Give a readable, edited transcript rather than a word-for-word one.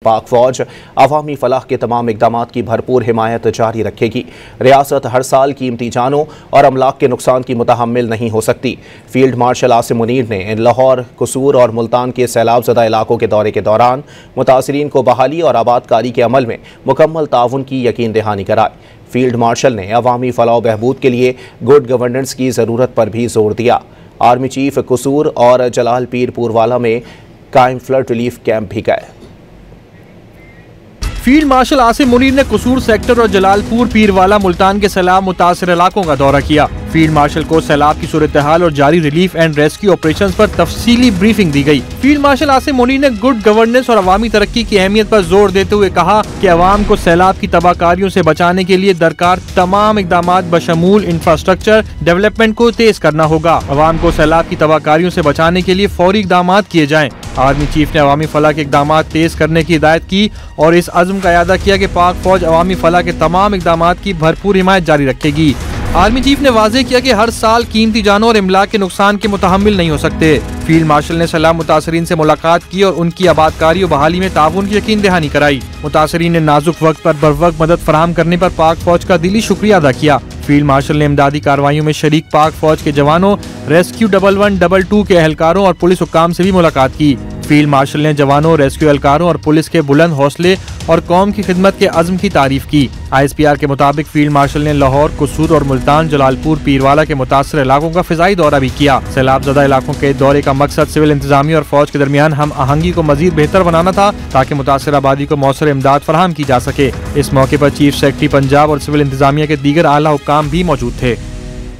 पाक फौज अवामी फलाह के तमाम इकदाम की भरपूर हिमायत जारी रखेगी। रियासत हर साल कीमती जानों और अमलाक के नुकसान की मुतहम्मिल नहीं हो सकती। फील्ड मार्शल आसिम मुनीर ने लाहौर, कसूर और मुल्तान के सैलाब ज़दा इलाकों के दौरे के दौरान मुतासरीन को बहाली और आबादकारी के अमल में मुकम्मल ताउन की यकीन दहानी कराई। फील्ड मार्शल ने अवामी फलाह बहबूद के लिए गुड गवर्नेंस की ज़रूरत पर भी जोर दिया। आर्मी चीफ कसूर और जलाल पीर पुरवाला में कायम फ्लड रिलीफ कैंप भी गए। फील्ड मार्शल आसिम मुनीर ने कसूर सेक्टर और जलालपुर पीरवाला मुल्तान के सैलाब मुतासर इलाकों का दौरा किया। फील्ड मार्शल को सैलाब की सूरत हाल और जारी रिलीफ एंड रेस्क्यू ऑपरेशंस पर तफसीली ब्रीफिंग दी गई। फील्ड मार्शल आसिम मुनीर ने गुड गवर्नेंस और अवामी तरक्की की अहमियत पर जोर देते हुए कहा कि अवाम को सैलाब की तबाहकारियों से बचाने के लिए दरकार तमाम इकदाम बशमूल इंफ्रास्ट्रक्चर डेवलपमेंट को तेज करना होगा। अवाम को सैलाब की तबाहकारियों से बचाने के लिए फौरी इकदाम किए जाएं। आर्मी चीफ ने अवामी फलाह के इकदाम तेज करने की हिदायत की और इस अज़्म का अयादा किया कि पाक फौज अवामी फलाह के तमाम इकदाम की भरपूर हिमायत जारी रखेगी। आर्मी चीफ ने वाज़ेह किया कि हर साल कीमती जानों और इमलाक के नुकसान के मुतहम्मिल नहीं हो सकते। फील्ड मार्शल ने सैलाब मुतासरीन से मुलाकात की और उनकी आबादकारी और बहाली में ताउन की यकीन दहानी कराई। मुतासरीन ने नाजुक वक्त पर बरवक्त मदद फराहम करने पर पाक फौज का दिली शुक्रिया अदा किया। फील्ड मार्शल ने इमदादी कार्रवाइयों में शरीक पाक फौज के जवानों, रेस्क्यू 1122 के एहलकारों और पुलिस हुक्काम से भी मुलाकात की। फील्ड मार्शल ने जवानों, रेस्क्यू एहलकारों और पुलिस के बुलंद हौसले और कौम की खिदमत के अज़्म की तारीफ की। ISPR के मुताबिक फील्ड मार्शल ने लाहौर, कसूर और मुल्तान, जलालपुर, पीरवाला के मुतासर इलाकों का फिजाई दौरा भी किया। सैलाब ज़दा इलाकों के दौरे का मकसद सिविल इंतजामिया और फौज के दरमियान हम आहंगी को मजीद बेहतर बनाना था ताकि मुतासर आबादी को मौसर इमदाद फराहम की जा सके। इस मौके पर चीफ सेक्रेटरी पंजाब और सिविल इंतजामिया के दीगर आला हुक्काम भी मौजूद थे।